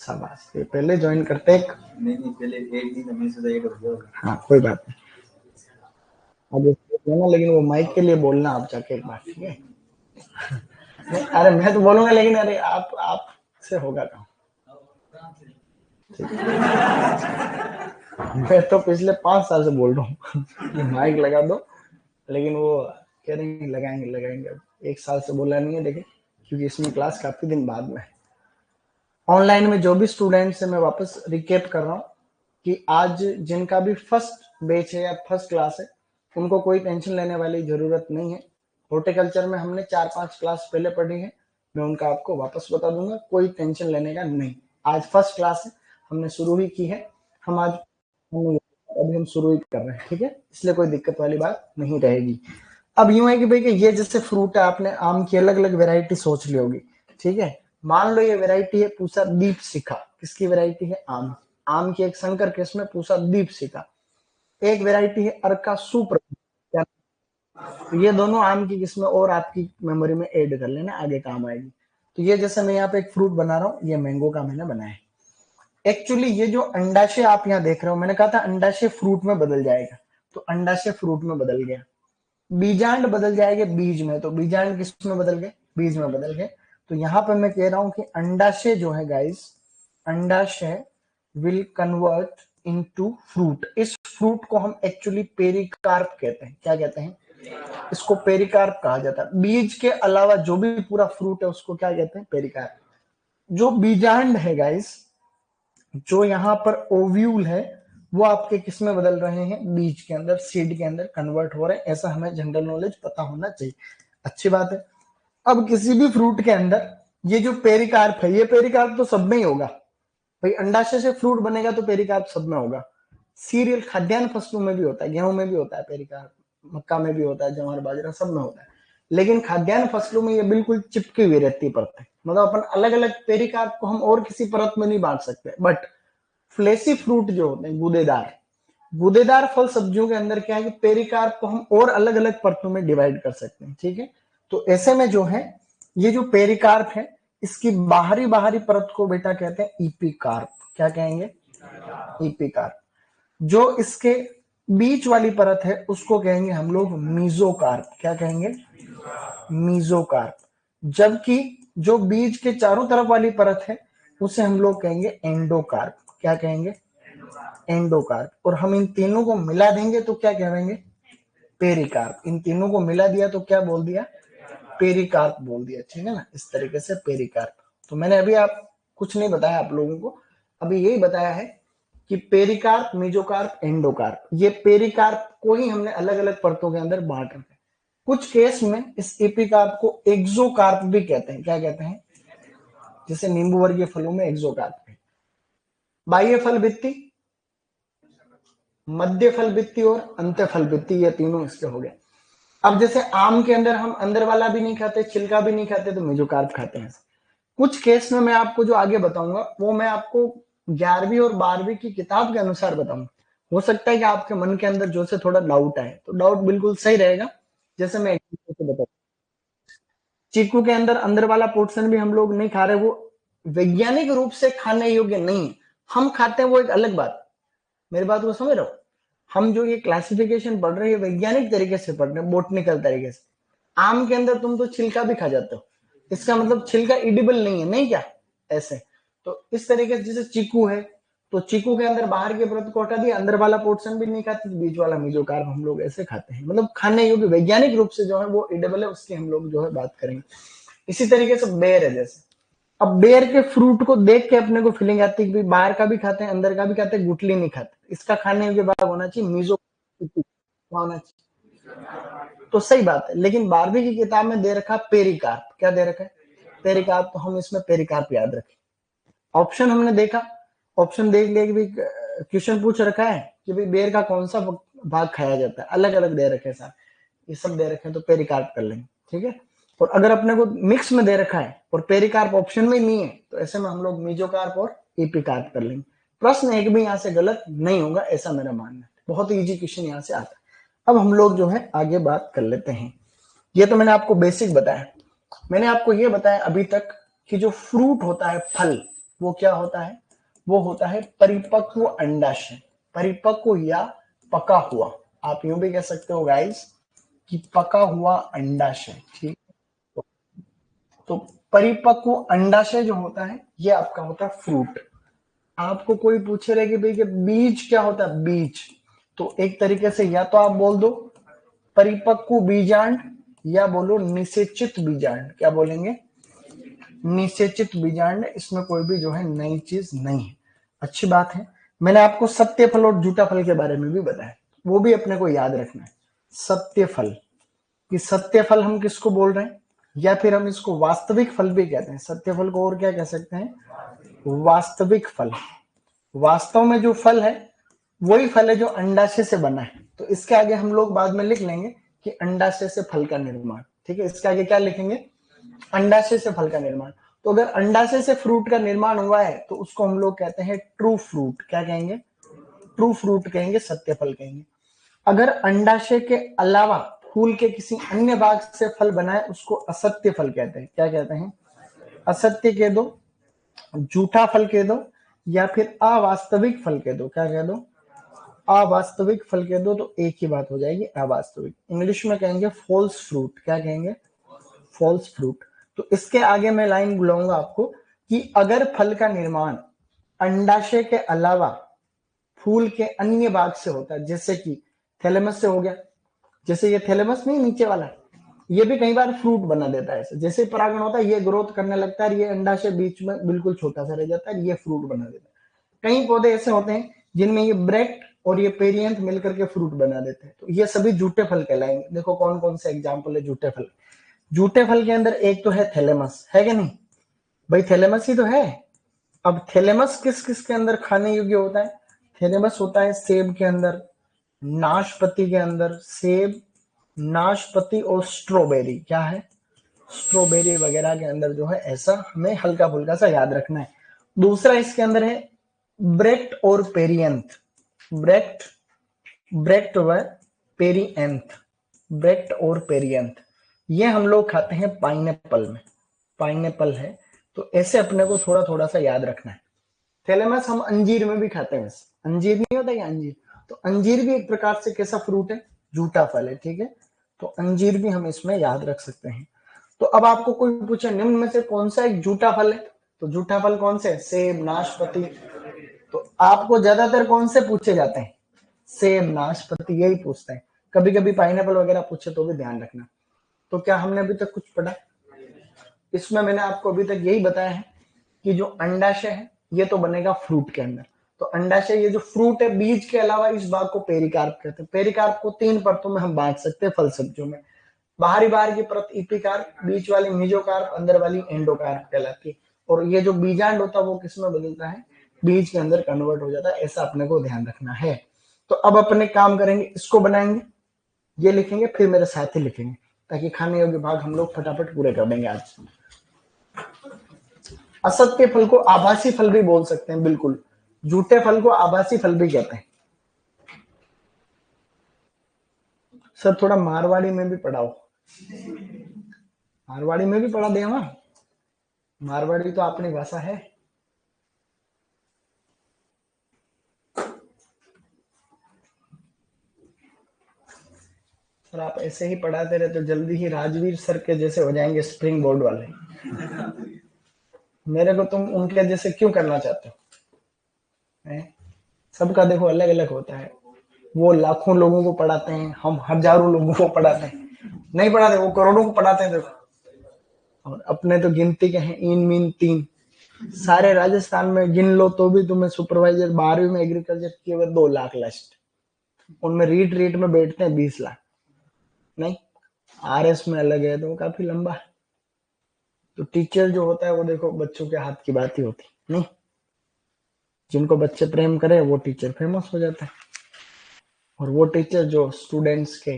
शाबाश, ये पहले ज्वाइन करते एक नहीं पहले एक दिन में से ऐड हो गया। हाँ कोई बात नहीं, अब बोलना, लेकिन वो माइक के लिए बोलना आप जाके एक बार, ठीक है? अरे मैं तो बोलूंगा, लेकिन अरे आप से होगा काम। मैं तो पिछले 5 साल से बोल रहा हूँ कि माइक लगा दो, लेकिन वो कह रहे हैं लगाएंगे। अब 1 साल से बोला नहीं है, देखे, क्योंकि इसमें क्लास काफी दिन बाद में। ऑनलाइन में जो भी स्टूडेंट्स है, मैं वापस रिकेप कर रहा हूँ कि आज जिनका भी फर्स्ट बैच है या फर्स्ट क्लास है, उनको कोई टेंशन लेने वाली जरूरत नहीं है। हॉर्टिकल्चर में हमने 4-5 क्लास पहले पढ़ी है, मैं उनका आपको वापस बता दूंगा, कोई टेंशन लेने का नहीं। आज फर्स्ट क्लास है, हमने शुरू ही की है, अभी हम शुरू ही कर रहे हैं, ठीक है? इसलिए कोई दिक्कत वाली बात नहीं रहेगी। अब यूं है कि भाई ये जैसे फ्रूट है, आपने आम की अलग अलग वेराइटी सोच ली होगी, ठीक है? मान लो ये वेराइटी है पूसा दीप शिखा, किसकी वेराइटी है? आम की एक संकर किस्म है पूसा दीप शिखा। एक वेराइटी है अर्का सुप्र, ये दोनों आम की किस्में और आपकी मेमोरी में ऐड कर लेना, आगे काम आएगी। तो ये जैसे मैं यहाँ पे एक फ्रूट बना रहा हूँ, ये मैंगो का मैंने बनाया है। एक्चुअली ये जो अंडाशय आप यहाँ देख रहे हो, मैंने कहा था अंडाशय फ्रूट में बदल जाएगा, तो अंडाशय फ्रूट में बदल गया। बीजांड बदल जाएंगे बीज में, तो बीजांड किस में बदल गए? बीज में बदल गए। तो यहाँ पे मैं कह रहा हूं कि अंडाशय जो है गाइस, अंडाशय विल कन्वर्ट इनटू फ्रूट। इस फ्रूट को हम एक्चुअली पेरिकार्प कहते हैं। क्या कहते हैं? इसको पेरिकार्प कहा जाता है। बीज के अलावा जो भी पूरा फ्रूट है उसको क्या कहते हैं? पेरिकार्प। जो बीजांड है गाइस, जो यहाँ पर ओव्यूल है, वो आपके किस में बदल रहे हैं? बीज के अंदर, सीड के अंदर कन्वर्ट हो रहे हैं। ऐसा हमें जनरल नॉलेज पता होना चाहिए। अच्छी बात है। अब किसी भी फ्रूट के अंदर ये जो पेरिकार्प है, ये पेरिकार्प तो सब में ही होगा भाई। अंडाशय से फ्रूट बनेगा तो पेरिकार्प सब में होगा। सीरियल खाद्यान्न फसलों में भी होता है, गेहूं में भी होता है पेरिकार्प, मक्का में भी होता है, ज्वार बाजरा सब में होता है। लेकिन खाद्यान्न फसलों में ये बिल्कुल चिपकी हुई रहती परत है, मतलब अपन अलग अलग पेरिकार्प को हम और किसी परत में नहीं बांट सकते। बट फ्लेसी फ्रूट जो होते हैं, गूदेदार फल सब्जियों के अंदर क्या है कि पेरिकार्प को हम और अलग अलग परतों में डिवाइड कर सकते हैं, ठीक है? तो ऐसे में जो है, ये जो पेरिकार्प है, इसकी बाहरी परत को बेटा कहते हैं ईपीकार्प। क्या कहेंगे? ईपीकार्प। जो इसके बीच वाली परत है उसको कहेंगे हम लोग मीजोकार्प। क्या कहेंगे? मीजोकार्प। जबकि जो बीज के चारों तरफ वाली परत है उसे हम लोग कहेंगे एंडोकार्प। क्या कहेंगे? एंडोकार्प। और हम इन तीनों को मिला देंगे तो क्या कहेंगे? पेरिकार्प। इन तीनों को मिला दिया तो क्या बोल दिया? पेरिकार्प बोल दिया, ठीक है ना? इस तरीके से पेरिकार्प। तो मैंने अभी आप कुछ नहीं बताया आप लोगों को, अभी यही बताया है कि पेरिकार्प, मेजोकार्प, एंडोकार्प, ये पेरिकार्प को ही हमने अलग अलग परतों के अंदर बांट रखा है। कुछ केस में इस एपिकार्प को एक्सोकार्प भी कहते हैं। क्या कहते हैं? जैसे नींबू वर्गीय फलों में एक्सोकार्प है। बाह्य फल भित्ति, मध्य फल भित्ति और अंत्य फल भित्ति, ये तीनों इसके हो गए। अब जैसे आम के अंदर हम अंदर वाला भी नहीं खाते, छिलका भी नहीं खाते, तो मेजोकार्प खाते हैं। कुछ केस में मैं आपको जो आगे बताऊंगा वो मैं आपको 11वीं और 12वीं की किताब के अनुसार बताऊंगा। हो सकता है कि आपके मन के अंदर जो से थोड़ा डाउट आए, तो डाउट बिल्कुल सही रहेगा। जैसे मैं बताऊँ, चीकू के अंदर वाला पोर्शन भी हम लोग नहीं खा रहे, वो वैज्ञानिक रूप से खाने योग्य नहीं। हम खाते हैं वो एक अलग बात, मेरी बात को समझ रहे हो? हम जो ये क्लासिफिकेशन पढ़ रहे हैं वैज्ञानिक तरीके से पढ़ रहे हैं, बोटनिकल तरीके से। आम के अंदर तुम तो छिलका भी खा जाते हो, इसका मतलब छिलका इडिबल नहीं है, नहीं क्या? ऐसे तो इस तरीके से जैसे चीकू है, तो चीकू के अंदर बाहर के परत को हटा दिया, अंदर वाला पोर्शन भी नहीं खाते, बीच वाला मेजोकार्प हम लोग ऐसे खाते हैं। मतलब खाने योग्य वैज्ञानिक रूप से जो है वो इडिबल है, उसकी हम लोग जो है बात करेंगे। इसी तरीके से बेर है। जैसे अब बेर के फ्रूट को देख के अपने को फीलिंग आती है कि बाहर का भी खाते हैं, अंदर का भी खाते हैं, गुठली नहीं खाते। इसका खाने योग्य भाग होना चाहिए मीजो होना चाहिए। तो सही बात है, लेकिन 12वीं की किताब में दे रखा पेरिकार्प। क्या दे रखा है? पेरिकार्प। तो हम इसमें पेरिकार्प याद रखें। ऑप्शन हमने देखा, ऑप्शन देख लिया कि भाई क्वेश्चन पूछ रखा है कि भाई बेर का कौन सा भाग खाया जाता है, अलग अलग दे रखे सारे, ये सब दे रखे हैं, तो पेरिकार्प कर लेंगे, ठीक है? और अगर अपने को मिक्स में दे रखा है और पेरिकार्प ऑप्शन में नहीं है, तो ऐसे में हम लोग मीजोकार्प और एपिकार्प कर लेंगे। प्रश्न एक भी यहाँ से गलत नहीं होगा, ऐसा मेरा मानना है। बहुत इजी क्वेश्चन यहाँ से आता है। अब हम लोग जो है आगे बात कर लेते हैं। ये तो मैंने आपको बेसिक बताया। मैंने आपको ये बताया अभी तक कि जो फ्रूट होता है, फल, वो क्या होता है? वो होता है परिपक्व अंडाशय, परिपक्व या पका हुआ। आप यूं भी कह सकते हो गाइस कि पका हुआ अंडाशय, ठीक। तो परिपक्व अंडाशय जो होता है ये आपका होता है फ्रूट। आपको कोई पूछे रहे कि भाई कि बीज क्या होता है, बीज, तो एक तरीके से या तो आप बोल दो परिपक्व बीजांड या बोलो निषेचित बीजांड। क्या बोलेंगे? निषेचित बीजांड। इसमें कोई भी जो है नई चीज नहीं है। अच्छी बात है। मैंने आपको सत्य फल और झूठा फल के बारे में भी बताया, वो भी अपने को याद रखना है। सत्य फल, कि सत्य फल हम किसको बोल रहे हैं, या फिर हम इसको वास्तविक फल भी कहते हैं। सत्य फल को और क्या कह सकते हैं? वास्तविक फल। वास्तव में जो फल है वही फल है जो अंडाशय से बना है। तो इसके आगे हम लोग बाद में लिख लेंगे कि अंडाशय से फल का निर्माण, ठीक है। इसके आगे क्या लिखेंगे? अंडाशय से फल का निर्माण। तो अगर अंडाशय से फ्रूट का निर्माण हुआ है तो उसको हम लोग कहते हैं ट्रू फ्रूट। क्या कहेंगे? ट्रू फ्रूट कहेंगे, सत्य फल कहेंगे। अगर अंडाशय के अलावा फूल के किसी अन्य भाग से फल बना है उसको असत्य फल कहते हैं। क्या कहते हैं? असत्य कह दो, झूठा फल कह दो, या फिर अवास्तविक फल कह दो। क्या कह दो? अवास्तविक फल कह दो, तो एक ही बात हो जाएगी, अवास्तविक। इंग्लिश में कहेंगे फॉल्स फ्रूट। क्या कहेंगे? False fruit. तो इसके आगे मैं लाइन बुलाऊंगा आपको कि अगर फल का निर्माण अंडाशय के अलावा फूल के अन्य भाग से होता है, जैसे कि थैलेमस से हो गया, जैसे ये थैलेमस नहीं नीचे वाला, ये भी कई बार फ्रूट बना देता है। जैसे परागण होता है ये ग्रोथ करने लगता है, ये अंडाशय बीच में बिल्कुल छोटा सा रह जाता है, ये फ्रूट बना देता है। कई पौधे ऐसे होते हैं जिनमें ये ब्रेक्ट और ये पेरियंथ मिलकर के फ्रूट बना देते हैं, तो ये सभी झूठे फल कहलाएंगे। देखो कौन कौन से एग्जाम्पल है झूठे फल। झूठे फल के अंदर एक तो है थैलेमस, है कि नहीं भाई? थैलेमस ही तो है। अब थैलेमस किस किस के अंदर खाने योग्य होता है? थैलेमस होता है सेब के अंदर, नाशपाती के अंदर, सेब, नाशपाती और स्ट्रॉबेरी। क्या है? स्ट्रॉबेरी वगैरह के अंदर जो है, ऐसा हमें हल्का फुल्का सा याद रखना है। दूसरा इसके अंदर है ब्रेक्ट और पेरियंथ। ब्रेक्ट, ब्रेक्ट व पेरियंथ, ब्रेक्ट और पेरियंथ, ये हम लोग खाते हैं पाइनएप्पल में। पाइनएप्पल है, तो ऐसे अपने को थोड़ा थोड़ा सा याद रखना है। थैलेमस हम अंजीर में भी खाते हैं। अंजीर नहीं होता क्या? अंजीर, तो अंजीर भी एक प्रकार से कैसा फ्रूट है? झूठा फल है, ठीक है। तो अंजीर भी हम इसमें याद रख सकते हैं। तो अब आपको कोई पूछे निम्न में से कौन सा एक झूठा फल है, तो झूठा फल कौन से? सेब, नाशपाती। तो आपको ज्यादातर कौन से पूछे जाते हैं? सेब, नाशपाती, यही पूछते हैं। कभी कभी पाइनएप्पल वगैरह पूछे तो भी ध्यान रखना। तो क्या हमने अभी तक कुछ पढ़ा? इसमें मैंने आपको अभी तक यही बताया है कि जो अंडाशय है ये तो बनेगा फ्रूट के अंदर। तो अंडाशय, ये जो फ्रूट है, बीज के अलावा इस भाग को पेरिकार्प कहते हैं। पेरिकार्प को 3 परतों में हम बांट सकते हैं फल सब्जियों में। बाहरी बाहर की परत इपिकार्प, बीच वाली मेसोकार्प, अंदर वाली एंडोकार्प कहलाती है। और ये जो बीजांड होता है वो किसमें बदलता है? बीज के अंदर कन्वर्ट हो जाता है। ऐसा अपने को ध्यान रखना है। तो अब अपने काम करेंगे, इसको बनाएंगे, ये लिखेंगे, फिर मेरे साथ ही लिखेंगे, ताकि खाने योग्य भाग हम लोग फटाफट पूरे कर देंगे आज। असत्य फल को आभासी फल भी बोल सकते हैं, बिल्कुल। झूठे फल को आभासी फल भी कहते हैं। सर थोड़ा मारवाड़ी में भी पढ़ाओ। मारवाड़ी में भी पढ़ा देवा। मारवाड़ी तो अपनी भाषा है। सर आप ऐसे ही पढ़ाते रहे तो जल्दी ही राजवीर सर के जैसे हो जाएंगे, स्प्रिंग बोर्ड वाले। मेरे को तुम उनके जैसे क्यों करना चाहते हो? सबका देखो अलग अलग होता है। वो लाखों लोगों को पढ़ाते हैं, हम हजारों लोगों को पढ़ाते हैं। नहीं पढ़ाते, वो करोड़ों को पढ़ाते हैं देखो। और अपने तो गिनती के हैं, इन मीन तीन। सारे राजस्थान में गिन लो तो भी तुम्हें सुपरवाइजर 12वीं में एग्रीकल्चर किए हुए 2 लाख लास्ट। उनमें रीट रीट में बैठते हैं 20 लाख। नहीं, आरएस में अलग है, तो काफी लंबा है। तो टीचर जो होता है वो देखो बच्चों के हाथ की बात ही होती नहीं। जिनको बच्चे प्रेम करे वो टीचर फेमस हो जाता है, और वो टीचर जो स्टूडेंट्स के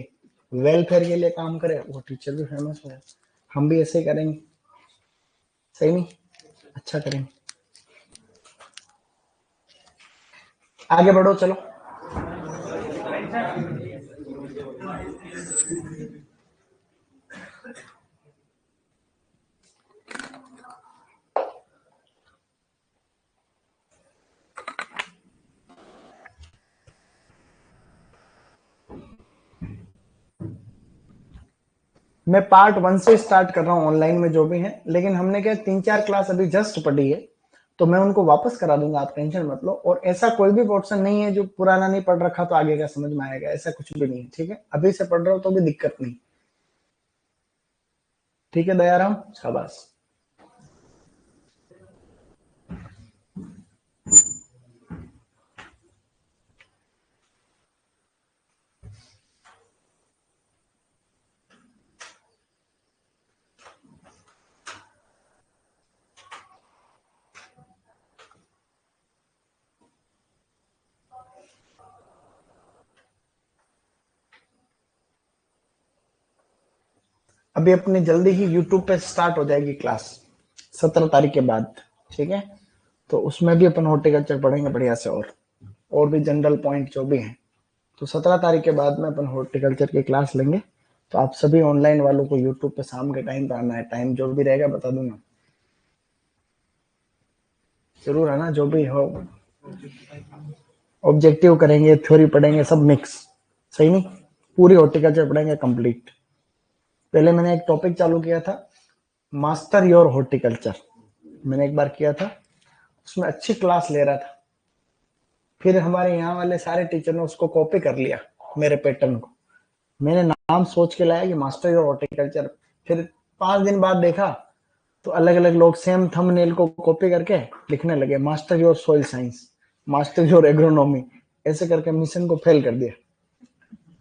वेलफेयर के लिए काम करे वो टीचर भी फेमस हो जाता है। हम भी ऐसे ही करेंगे, सही नहीं? अच्छा करेंगे। आगे बढ़ो, चलो। मैं पार्ट 1 से स्टार्ट कर रहा हूँ ऑनलाइन में जो भी है, लेकिन हमने क्या 3-4 क्लास अभी जस्ट पढ़ी है, तो मैं उनको वापस करा दूंगा, आप टेंशन मत लो। और ऐसा कोई भी पोर्शन नहीं है जो पुराना नहीं पढ़ रखा तो आगे का समझ में आएगा, ऐसा कुछ भी नहीं है, ठीक है। अभी से पढ़ रहे हो तो भी दिक्कत नहीं, ठीक है दयाराम, शाबाश। अभी अपनी जल्दी ही यूट्यूब पे स्टार्ट हो जाएगी क्लास 17 तारीख के बाद, ठीक है। तो उसमें भी अपन हॉर्टिकल्चर पढ़ेंगे बढ़िया से, और भी जनरल पॉइंट जो भी हैं। तो 17 तारीख के बाद में अपन हॉर्टिकल्चर की क्लास लेंगे। तो आप सभी ऑनलाइन वालों को यूट्यूब पे शाम के टाइम पे आना है, टाइम जो भी रहेगा बता दूंगा, जरूर आना। जो भी हो ऑब्जेक्टिव करेंगे, थ्योरी पढ़ेंगे, सब मिक्स, सही नहीं, पूरी हॉर्टिकल्चर पढ़ेंगे कंप्लीट। पहले मैंने एक टॉपिक चालू किया था, मास्टर योर हॉर्टिकल्चर, मैंने एक बार किया था, उसमें अच्छी क्लास ले रहा था। फिर हमारे यहाँ वाले सारे टीचर ने उसको कॉपी कर लिया, मेरे पैटर्न को। मैंने नाम सोच के लाया कि मास्टर योर हॉर्टिकल्चर। फिर 5 दिन बाद देखा तो अलग अलग लोग सेम थंबनेल को कॉपी करके लिखने लगे, master your soil science, master your agronomy, ऐसे करके मिशन को फेल कर दिया।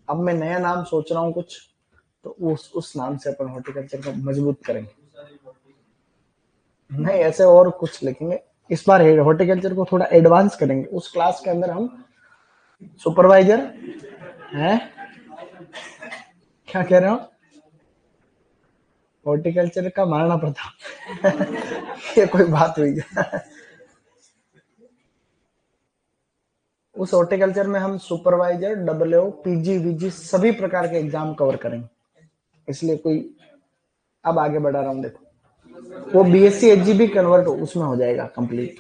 अब मैं नया नाम सोच रहा हूँ कुछ, तो उस नाम से अपन हॉर्टिकल्चर को मजबूत करेंगे। नहीं, ऐसे और कुछ लिखेंगे इस बार, हॉर्टिकल्चर को थोड़ा एडवांस करेंगे। उस क्लास के अंदर हम सुपरवाइजर हैं, क्या कह रहे हो, हॉर्टिकल्चर का महाराणा प्रताप ये कोई बात हुई क्या? उस हॉर्टिकल्चर में हम सुपरवाइजर, डब्ल्यू, पीजी, वीजी सभी प्रकार के एग्जाम कवर करेंगे, इसलिए कोई, अब आगे बढ़ा रहा हूँ देखो, वो बीएससी एचजी भी कन्वर्ट उसमें हो जाएगा कंप्लीट।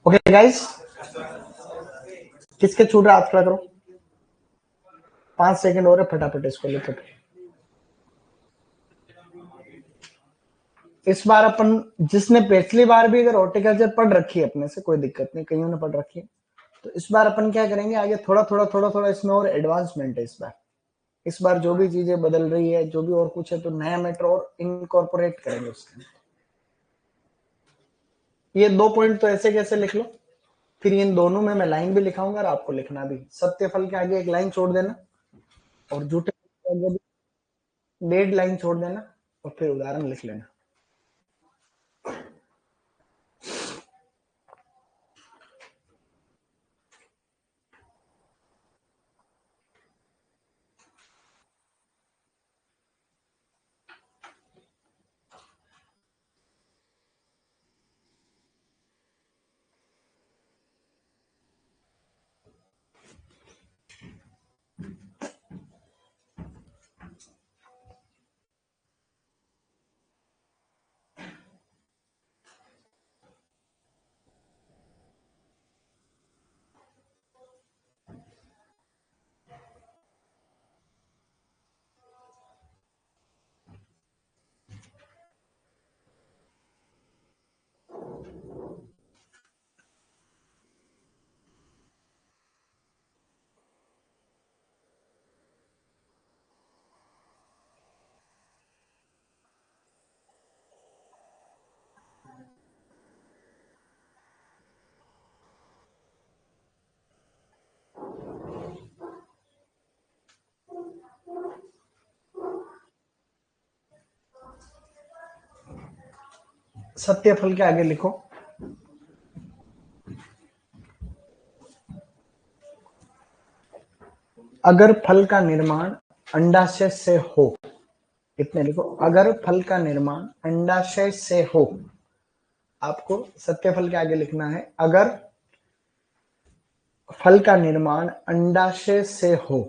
ओके गाइस, किसके छूट रहा हाथ खड़ा करो, 5 सेकंड और है, फटाफट इसको लिखो। इस बार अपन, जिसने पिछली बार भी अगर हॉर्टिकल्चर पढ़ रखी है अपने से, कोई दिक्कत नहीं, कईयों ने पढ़ रखी है, तो इस बार अपन क्या करेंगे आगे, थोड़ा थोड़ा थोड़ा थोड़ा इसमें और एडवांसमेंट है इस बार जो भी चीजें बदल रही है, जो भी और कुछ है, तो नया मैटर और इनकॉर्पोरेट करेंगे उसके। ये 2 पॉइंट तो ऐसे कैसे लिख लो, फिर इन दोनों में मैं लाइन भी लिखाऊंगा और आपको लिखना भी, सत्य फल के आगे एक लाइन छोड़ देना, और झूठे के आगे भी 1.5 लाइन छोड़ देना, और फिर उदाहरण लिख लेना। सत्य फल के आगे लिखो, अगर फल का निर्माण अंडाशय से हो, इतने लिखो, अगर फल का निर्माण अंडाशय से हो। आपको सत्य फल के आगे लिखना है, अगर फल का निर्माण अंडाशय से हो।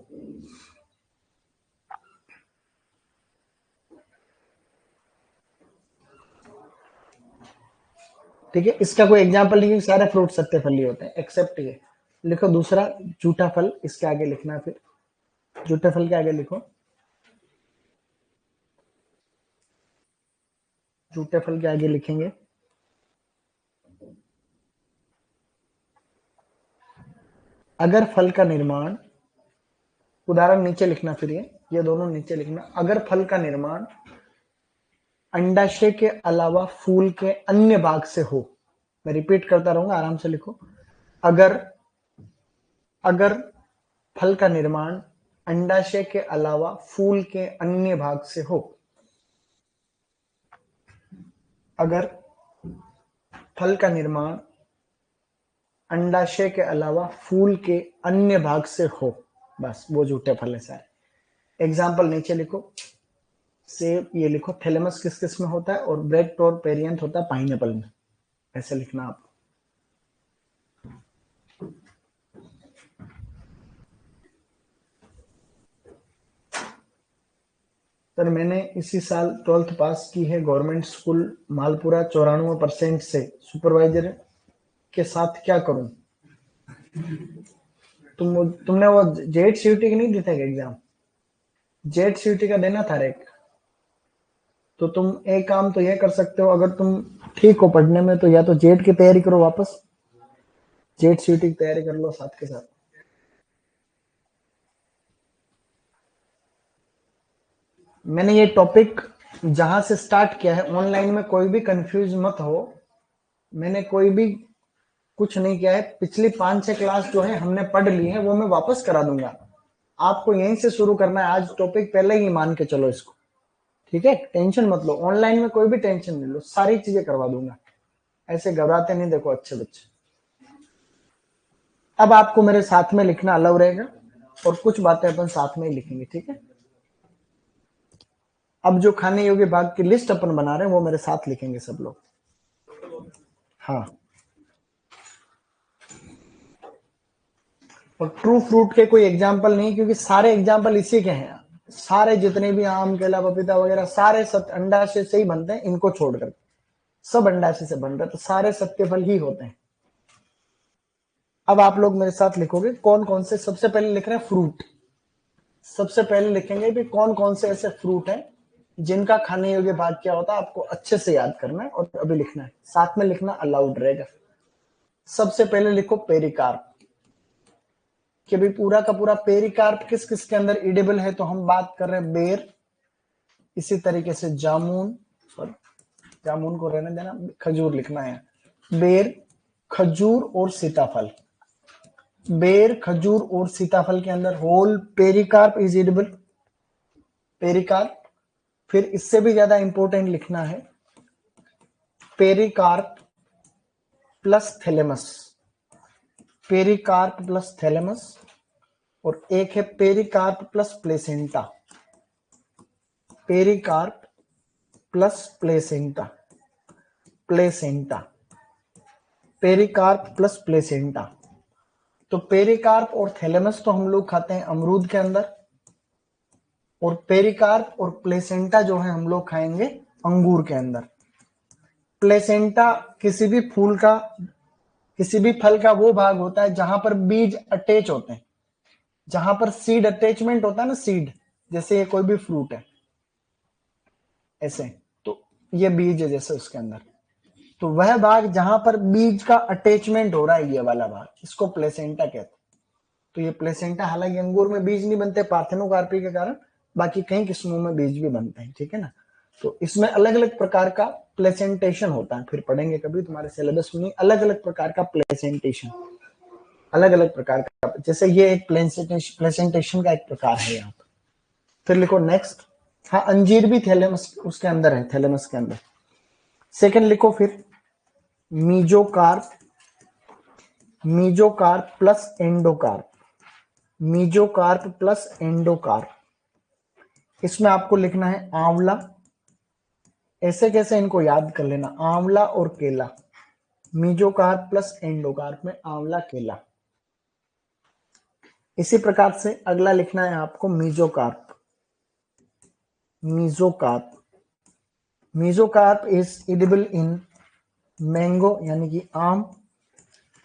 ठीक है, इसका कोई एग्जाम्पल नहीं है, सारे फ्रूट सत्य फल ही होते हैं एक्सेप्ट ये। लिखो दूसरा झूठा फल, इसके आगे लिखना, फिर झूठे फल के आगे लिखो, झूठे फल के आगे लिखेंगे अगर फल का निर्माण, उदाहरण नीचे लिखना, फिर ये दोनों नीचे लिखना, अगर फल का निर्माण अंडाशय के अलावा फूल के अन्य भाग से हो। मैं रिपीट करता रहूंगा, आराम से लिखो। अगर अगर फल का निर्माण अंडाशय के अलावा फूल के अन्य भाग से हो, अगर फल का निर्माण अंडाशय के अलावा फूल के अन्य भाग से हो, बस वो झूठे फल है सारे। एग्जाम्पल नीचे लिखो, सेब, ये लिखो थैलेमस किस किस में होता है, और ब्रेड और पेरियंथ होता है पाइनएप्पल में, ऐसे लिखना आप। सर मैंने इसी साल 12th पास की है गवर्नमेंट स्कूल मालपुरा 94% से, सुपरवाइजर के साथ क्या करूं? तुमने वो जेट सीयूटी की नहीं दी था एग्जाम? जेट सीयूटी का देना था एक, तो तुम एक काम तो ये कर सकते हो, अगर तुम ठीक हो पढ़ने में तो या तो जेट की तैयारी करो, वापस जेट सीयूटी की तैयारी कर लो साथ के साथ। मैंने ये टॉपिक जहां से स्टार्ट किया है, ऑनलाइन में कोई भी कंफ्यूज मत हो, मैंने कोई भी कुछ नहीं किया है। पिछली 5-6 क्लास जो है हमने पढ़ ली है, वो मैं वापस करा दूंगा। आपको यहीं से शुरू करना है, आज टॉपिक पहले ही मान के चलो इसको, ठीक है? टेंशन मत लो, ऑनलाइन में कोई भी टेंशन नहीं लो, सारी चीजें करवा दूंगा, ऐसे घबराते नहीं, देखो अच्छे बच्चे। अब आपको मेरे साथ में लिखना अलाउ रहेगा, और कुछ बातें अपन साथ में ही लिखेंगे, ठीक है? अब जो खाने योग्य भाग की लिस्ट अपन बना रहे हैं वो मेरे साथ लिखेंगे सब लोग। हाँ, और ट्रू फ्रूट के कोई एग्जाम्पल नहीं, क्योंकि सारे एग्जाम्पल इसी के हैं, सारे जितने भी आम केला पपीता वगैरह सारे अंडाशय से ही बनते हैं, इनको छोड़कर सब अंडाशय से बन रहे, तो सारे सत्य फल ही होते हैं। अब आप लोग मेरे साथ लिखोगे कौन कौन से, सबसे पहले लिख रहे हैं फ्रूट, सबसे पहले लिखेंगे भी कौन कौन से ऐसे फ्रूट हैं जिनका खाने योग्य भाग क्या होता है, आपको अच्छे से याद करना है और अभी लिखना है, साथ में लिखना अलाउड रहेगा। सबसे पहले लिखो पेरिकार्प, कि भी पूरा का पूरा पेरिकार्प किस किस के अंदर इडेबल है, तो हम बात कर रहे हैं बेर, इसी तरीके से जामुन, सॉरी जामुन को रहने देना, खजूर लिखना है, बेर, खजूर और सीताफल, बेर, खजूर और सीताफल के अंदर whole pericarp is edible, pericarp. फिर इससे भी ज्यादा इंपॉर्टेंट लिखना है pericarp plus thalamus, pericarp plus thalamus, और एक है pericarp plus placenta, pericarp plus placenta, placenta, pericarp plus placenta. तो पेरिकार्प और थैलेमस तो हम लोग खाते हैं अमरूद के अंदर, और पेरिकार्प और प्लेसेंटा जो है हम लोग खाएंगे अंगूर के अंदर। प्लेसेंटा किसी भी फूल का, किसी भी फल का वो भाग होता है जहां पर बीज अटैच होते हैं, जहां पर सीड अटैचमेंट होता है ना, सीड, जैसे ये कोई भी फ्रूट है ऐसे, तो ये बीज है जैसे उसके अंदर, तो वह भाग जहां पर बीज का अटैचमेंट हो रहा है, ये वाला भाग, इसको प्लेसेंटा कहते हैं। तो ये प्लेसेंटा, हालांकि अंगूर में बीज नहीं बनते पार्थेनोकार्पी के कारण, बाकी कई किस्मों में बीज भी बनते हैं, ठीक है ना? तो इसमें अलग अलग प्रकार का प्लेसेंटेशन होता है, फिर पढ़ेंगे कभी तुम्हारे सिलेबस में, अलग अलग प्रकार का प्लेसेंटेशन, अलग अलग प्रकार का, जैसे ये एक प्लेसेंटेशन का एक प्रकार है यहाँ पर। फिर लिखो नेक्स्ट, हाँ अंजीर भी थैलेमस उसके अंदर है, थैलेमस के अंदर। सेकंड लिखो फिर mesocarp, mesocarp plus endocarp, mesocarp plus endocarp. इसमें आपको लिखना है आंवला, ऐसे कैसे इनको याद कर लेना, आंवला और केला, मीजोकार्प प्लस एंडोकार्प में आंवला केला। इसी प्रकार से अगला लिखना है आपको mesocarp, mesocarp, mesocarp is edible in mango यानी कि आम,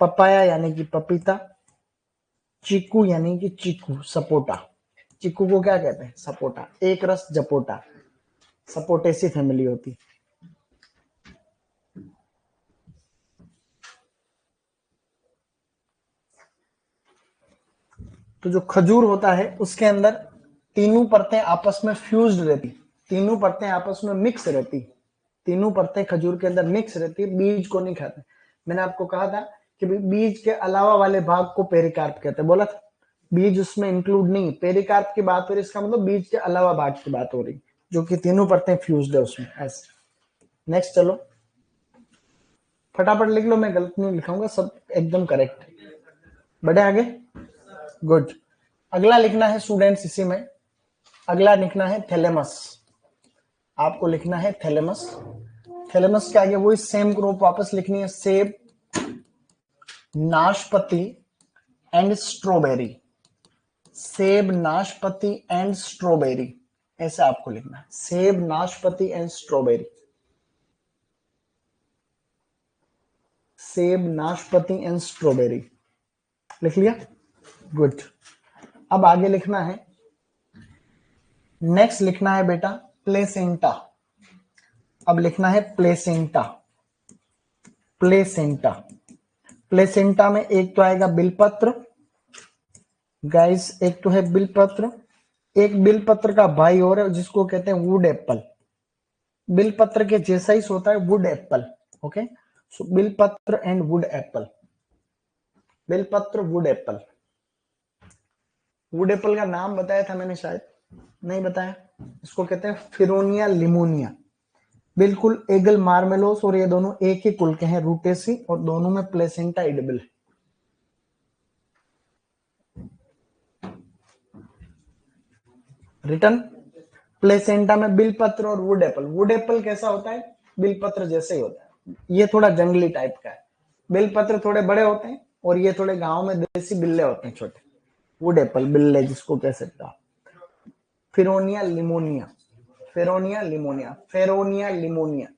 पपाया यानी कि पपीता, चीकू यानी कि चीकू, सपोटा। चीकू को क्या कहते हैं? सपोटा। एक रस जपोटा, सपोटेसी फैमिली होती। तो जो खजूर होता है उसके अंदर तीनों परतें आपस में फ्यूज्ड रहती, तीनों परतें आपस में मिक्स रहती, तीनों परतें खजूर के अंदर मिक्स रहती है, बीज को नहीं खाते। मैंने आपको कहा था कि बीज के अलावा वाले भाग को पेरिकार्प कहते हैं, बोला था। बीज उसमें इंक्लूड नहीं, पेरिकार्प की बात हो रही, इसका मतलब बीज के अलावा भाग की बात हो रही, जो कि तीनों परतें फ्यूज्ड है उसमें। ऐसे नेक्स्ट चलो, फटाफट लिख लो, मैं गलत नहीं लिखाऊंगा, सब एकदम करेक्ट। बढ़े आगे, गुड। अगला लिखना है स्टूडेंट्स इसी में, अगला लिखना है थैलेमस। आपको लिखना है थैलेमस। थैलेमस के आगे वही सेम ग्रुप वापस लिखनी है, सेब, नाशपाती एंड स्ट्रॉबेरी। सेब, नाशपाती एंड स्ट्रॉबेरी, ऐसा आपको लिखना है, सेब, नाशपाती एंड स्ट्रॉबेरी। सेब, नाशपाती एंड स्ट्रॉबेरी, लिख लिया? गुड। अब आगे लिखना है, नेक्स्ट लिखना है बेटा प्लेसेंटा। अब लिखना है प्लेसेंटा। प्लेसेंटा, प्लेसेंटा में एक तो आएगा बिलपत्र गाइस, एक तो है बिलपत्र, एक बिलपत्र का भाई और है जिसको कहते हैं वुड एप्पल। बिलपत्र के जैसा ही होता है वुड एप्पल। ओके, सो बिलपत्र एंड वुड एप्पल। बिलपत्र, वुड एप्पल। वुड एप्पल का नाम बताया था मैंने शायद, नहीं बताया? इसको कहते हैं फिरोनिया लिमोनिया। बिल्कुल एगल मार्मेलोस, और ये दोनों एक ही कुल के हैं, रूटेसी, और दोनों में प्लेसेंटा एडिबल है। रिटर्न, प्लेसेंटा में बिलपत्र और वुड एप्पल। वुड एप्पल कैसा होता है? बिलपत्र जैसे ही होता है, ये थोड़ा जंगली टाइप का है। बिलपत्र थोड़े बड़े होते हैं और ये थोड़े गांव में देसी बिल्ले होते हैं, छोटे। वुड एप्पल, बिल्ले जिसको कह सकते हो। फिरोनिया लिमोनिया, फेरोनिया लिमोनिया, फेरोनिया लिमोनिया।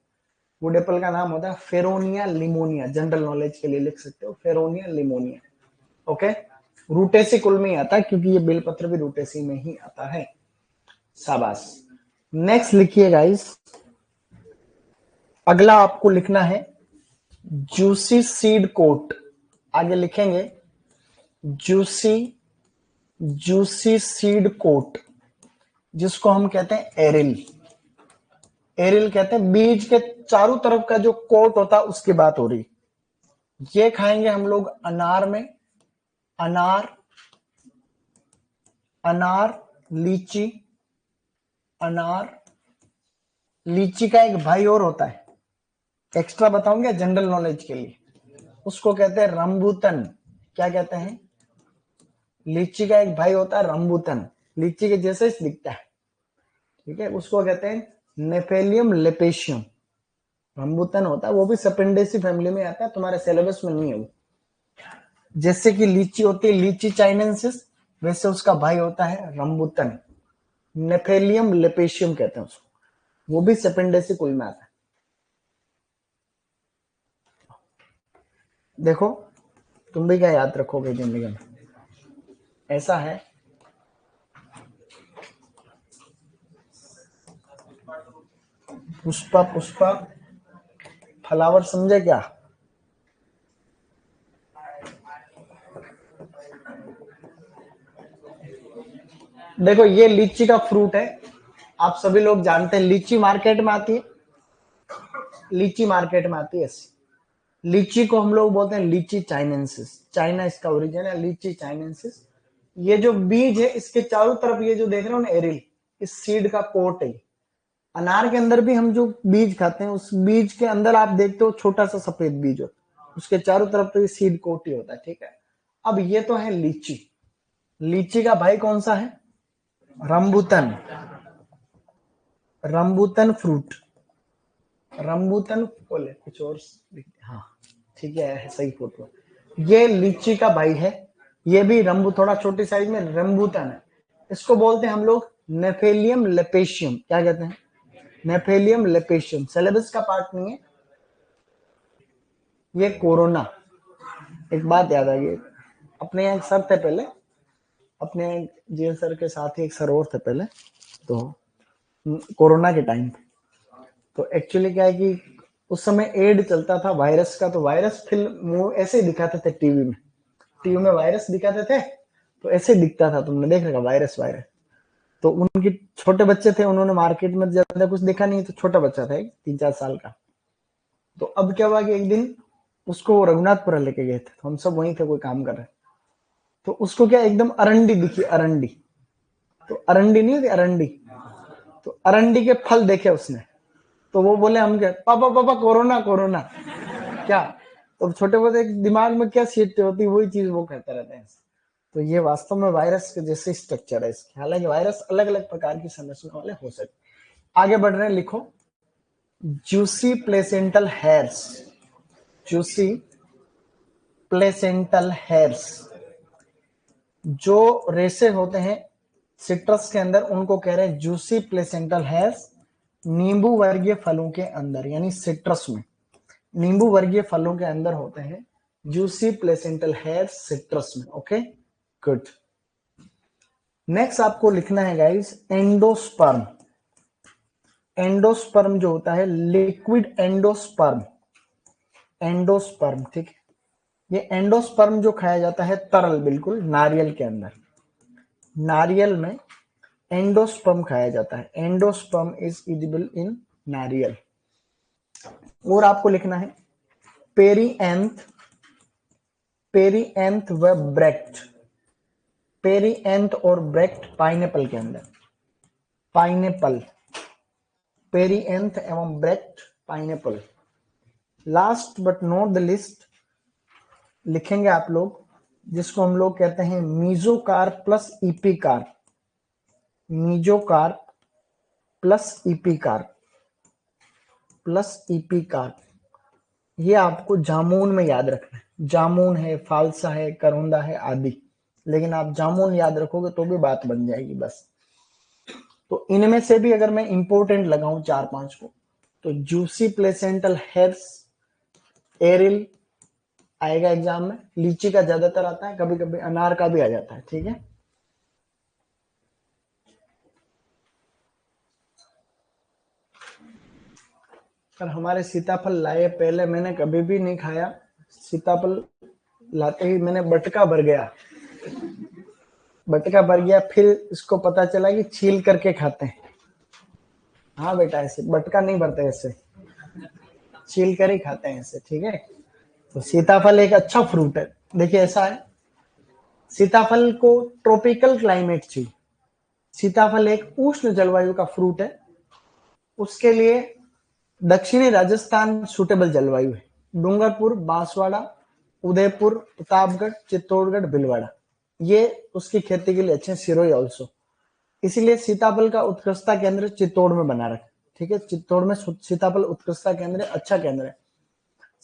वुड एप्पल का नाम होता है फेरोनिया लिमोनिया, जनरल नॉलेज के लिए लिख सकते हो, फेरोनिया लिमोनिया। ओके, रूटेसी कुल में ही आता है क्योंकि ये बिलपत्र भी रूटेसी में ही आता है। शाबाश। नेक्स्ट लिखिए गाइस, अगला आपको लिखना है जूसी सीड कोट। आगे लिखेंगे जूसी, जूसी सीड कोट, जिसको हम कहते हैं एरिल। एरिल कहते हैं बीज के चारों तरफ का जो कोट होता है उसकी बात हो रही। ये खाएंगे हम लोग अनार में, अनार, अनार, लीची, अनार, लीची का एक भाई और होता है, एक्स्ट्रा बताऊंगा जनरल नॉलेज के लिए, उसको कहते हैं रंबूतन। क्या कहते हैं? लीची का एक भाई होता है रंबूतन, लीची के जैसे ही दिखता है, ठीक है, उसको कहते हैं नेफेलियम लेपेशियम। रंबूतन होता है, वो भी सेपेंडेसी फैमिली में आता है, तुम्हारे सिलेबस में नहीं है वो। जैसे कि लीची होती है लीची चाइनेंसिस, वैसे उसका भाई होता है रंबूतन, नेफेलियम लेपेशियम कहते हैं उसको, वो भी सेपेंडेसी कुल में आता है। देखो तुम भी क्या याद रखोगे जिंदगी में, ऐसा है। पुष्पा, पुष्पा फ्लावर समझे क्या? देखो ये लीची का फ्रूट है, आप सभी लोग जानते हैं, लीची मार्केट में आती है, लीची मार्केट में आती है ऐसी। लीची को हम लोग बोलते हैं लीची चाइनेंसिस, चाइना इसका ओरिजिन है, लीची चाइनेंसिस। ये जो बीज है इसके चारों तरफ ये जो देख रहे हो ना एरिल, इस सीड का कोट है। अनार के अंदर भी हम जो बीज खाते हैं उस बीज के अंदर आप देखते हो छोटा सा सफेद बीज होता है, उसके चारों तरफ तो ये सीड कोट ही होता है, ठीक है। अब ये तो है लीची, लीची का भाई कौन सा है? रंबूतन, रंबूतन फ्रूट, रंबूतन बोले कुछ और, हाँ ठीक है, सही फोटो। ये लीची का भाई है, ये भी रंबू, थोड़ा छोटी साइज में रंबूतन है। इसको बोलते हैं हम लोग नेफेलियम लेपेशियम। क्या कहते हैं? नेफेलियम लेपेशियम, सिलेबस का पार्ट नहीं है, ये कोरोना, एक बात याद आ गई, अपने यहाँ एक सर थे पहले, अपने जीएल सर के साथ ही एक सर और थे पहले, तो कोरोना के टाइम पे तो एक्चुअली क्या है कि उस समय एड चलता था वायरस का, तो वायरस फिल्म ऐसे ही दिखाते थे टीवी में, टीवी में वायरस दिखाते थे, तो ऐसे दिखता था, तुमने देख रखा वायरस वायरस। तो उनके छोटे बच्चे थे, उन्होंने मार्केट में ज्यादा कुछ देखा नहीं, तो छोटा बच्चा था एक 3-4 साल का। तो अब क्या हुआ कि एक दिन उसको रघुनाथपुरा लेके गए थे, तो हम सब वहीं थे, कोई काम कर रहे, तो उसको क्या एकदम अरंडी दिखी, अरंडी, तो अरंडी नहीं होती अरंडी, तो अरंडी के फल देखे उसने, तो वो बोले हम क्या, पापा पापा कोरोना कोरोना, क्या, तो छोटे बच्चे दिमाग में क्या सीट होती है वही चीज वो कहते रहते हैं। तो ये वास्तव में वायरस के जैसे स्ट्रक्चर है इसके, हालांकि वायरस अलग अलग प्रकार की संरचना वाले हो सकते। आगे बढ़ रहे हैं, लिखो juicy placental hairs, juicy placental hairs, जो रेसे होते हैं सिट्रस के अंदर उनको कह रहे हैं जूसी प्लेसेंटल हेयर्स। नींबू वर्गीय फलों के अंदर यानी सिट्रस में, नींबू वर्गीय फलों के अंदर होते हैं जूसी प्लेसेंटल हेयर्स सिट्रस में। Okay good. नेक्स्ट आपको लिखना है गाइस एंडोस्पर्म। एंडोस्पर्म जो होता है लिक्विड एंडोस्पर्म, एंडोस्पर्म, ठीक है, ये एंडोस्पर्म जो खाया जाता है तरल, बिल्कुल नारियल के अंदर, नारियल में एंडोस्पर्म खाया जाता है, एंडोस्पर्म इज इडिबल इन नारियल। और आपको लिखना है पेरीएंथ, पेरीएंथ व ब्रेक्ट, पेरीएंथ और ब्रेक्ट पाइनएप्पल के अंदर, पाइनएप्पल, पेरीएंथ एवं Brecht pineapple. Last but not the list लिखेंगे आप लोग, जिसको हम लोग कहते हैं mesocarp plus epicarp, mesocarp plus epicarp, plus epicarp. ये आपको जामुन में याद रखना है, जामुन है, फालसा है, करौंदा है आदि, लेकिन आप जामुन याद रखोगे तो भी बात बन जाएगी बस। तो इनमें से भी अगर मैं इंपोर्टेंट लगाऊं 4-5 को, तो जूसी प्लेसेंटल हेयर्स, एरिल आएगा एग्जाम में, लीची का ज्यादातर आता है, कभी कभी अनार का भी आ जाता है, ठीक है। पर हमारे सीताफल लाए पहले मैंने कभी भी नहीं खाया, सीताफल लाते ही मैंने बटका भर गया, बटका भर गया, फिर इसको पता चला कि छील करके खाते हैं। हाँ बेटा ऐसे बटका नहीं भरते, ऐसे छील कर ही खाते हैं ऐसे, ठीक है। तो सीताफल एक अच्छा फ्रूट है। देखिए ऐसा है, सीताफल को ट्रॉपिकल क्लाइमेट चाहिए, सीताफल एक उष्ण जलवायु का फ्रूट है, उसके लिए दक्षिणी राजस्थान सुटेबल जलवायु है, डूंगरपुर, बांसवाड़ा, उदयपुर, प्रतापगढ़, चित्तौड़गढ़, भीलवाड़ा, ये उसकी खेती के लिए अच्छे, सिरोही ऑल्सो। इसीलिए सीताफल का उत्कृष्टता केंद्र चित्तौड़ में बना रखा, ठीक है, चित्तौड़ में सीताफल उत्कृष्टता केंद्र अच्छा केंद्र है।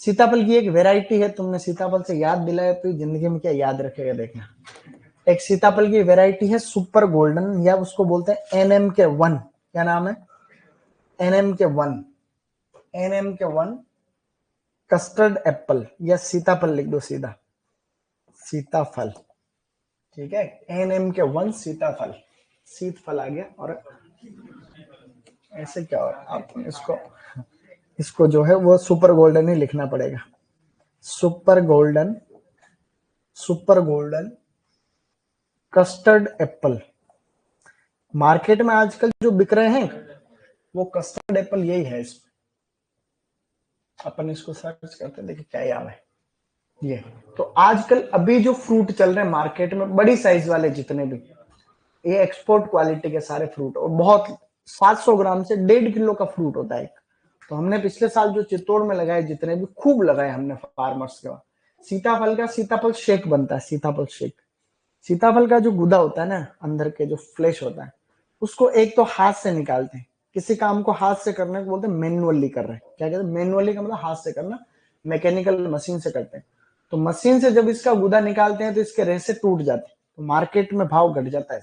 सीताफल की एक वेराइटी है, तुमने सीताफल से याद दिलाया तो जिंदगी में क्या याद रखेगा देखना। एक सीताफल की वेराइटी है सुपर गोल्डन, या उसको बोलते हैं एनएम के 1, क्या नाम है, एनएम के 1, एनएम के 1 कस्टर्ड एप्पल, या सीताफल लिख दो सीधा, सीताफल, ठीक है, एनएम के 1 सीताफल, सीतफल आ गया। और ऐसे क्या हो, आप इसको जो है वो सुपर गोल्डन ही लिखना पड़ेगा, super golden, super golden custard Apple. Market में आजकल जो बिक रहे हैं वो कस्टर्ड एप्पल यही है। इसमें अपन इसको सर्च करते हैं, देखिए क्या याद है ये। तो आजकल अभी जो फ्रूट चल रहे हैं मार्केट में बड़ी साइज वाले जितने भी, ये एक्सपोर्ट क्वालिटी के सारे फ्रूट, और बहुत 700 ग्राम से 1.5 किलो का फ्रूट होता है एक। तो हमने पिछले साल जो चित्तौड़ में लगाए जितने भी, खूब लगाए हमने फार्मर्स के वहां। सीताफल का सीताफल शेक बनता है, सीताफल शेक। सीताफल का जो गुदा होता है ना, अंदर के जो फ्लेश होता है, उसको एक तो हाथ से निकालते हैं, किसी काम को हाथ से करने को बोलते हैं मैनुअली कर रहे हैं, क्या कहते हैं मैनुअली का मतलब हाथ से करना, मैकेनिकल मशीन से करते हैं। तो मशीन से जब इसका गुदा निकालते हैं तो इसके रेशे टूट जाते हैं, तो मार्केट में भाव घट जाता है,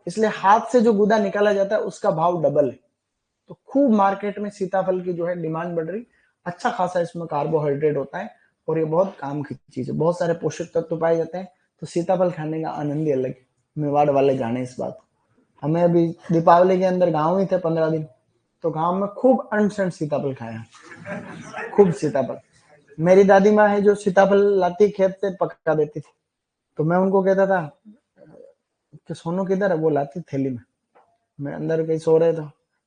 इसलिए हाथ से जो गुदा निकाला जाता है उसका भाव डबल है। तो खूब मार्केट में सीताफल की जो है डिमांड बढ़ रही, अच्छा खासा इसमें कार्बोहाइड्रेट होता है, और ये बहुत काम की चीज है, बहुत सारे पोषक तत्व पाए जाते हैं। तो सीताफल खाने का आनंद ही अलग है। मेवाड़ वाले जाने इस बात को। हमें अभी दीपावली के अंदर गाँव ही थे 15 दिन, तो गाँव में खूब अनशन सीताफल खाया, खूब सीताफल। मेरी दादी माँ है जो सीताफल लाती खेत से पका देती थी, तो मैं उनको कहता था कि सोनू किधर है, वो लाती थैली में, मैं अंदर कहीं सो रहे थे,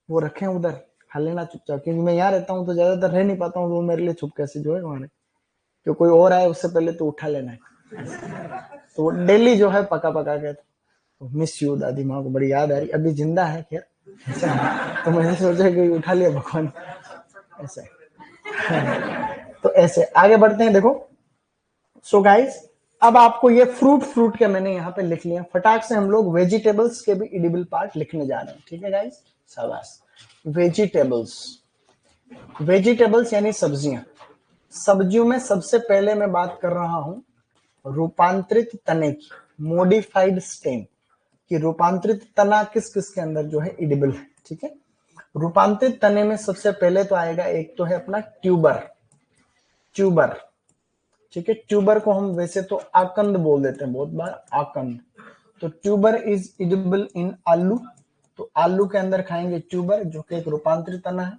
वो रखे उधर, खा लेना चुपचाप, क्योंकि मैं यहाँ रहता हूँ तो ज्यादातर रह नहीं पाता हूँ, वो मेरे लिए छुप कैसे जो है वहां, कि कोई और आए उससे पहले तो उठा लेना है। तो डेली जो है पका पका के, तो मिस यू दादी माँ को बड़ी याद आ रही, अभी जिंदा है खैर, तो मैंने सोचा कि उठा लिया भगवान, ऐसे। तो ऐसे आगे बढ़ते हैं, देखो। सो गाइस, अब आपको ये फ्रूट के मैंने यहाँ पे लिख लिया, फटाक से हम लोग वेजिटेबल्स के भी इडिबल पार्ट लिखने जा रहे हैं, ठीक है गाइस, शाबाश। वेजिटेबल्स, वेजिटेबल्स यानी सब्जियां। सब्जियों में सबसे पहले मैं बात कर रहा हूं रूपांतरित तने की, मॉडिफाइड स्टेम, कि रूपांतरित तना किस किस के अंदर जो है इडिबल है, ठीक है। रूपांतरित तने में सबसे पहले तो आएगा, एक तो है अपना ट्यूबर, ट्यूबर, ठीक है। ट्यूबर को हम वैसे तो आकंद बोल देते हैं बहुत बार, आकंद। तो ट्यूबर इज इडिबल इन आलू, तो आलू के अंदर खाएंगे ट्यूबर, जो कि एक रूपांतरित तना है।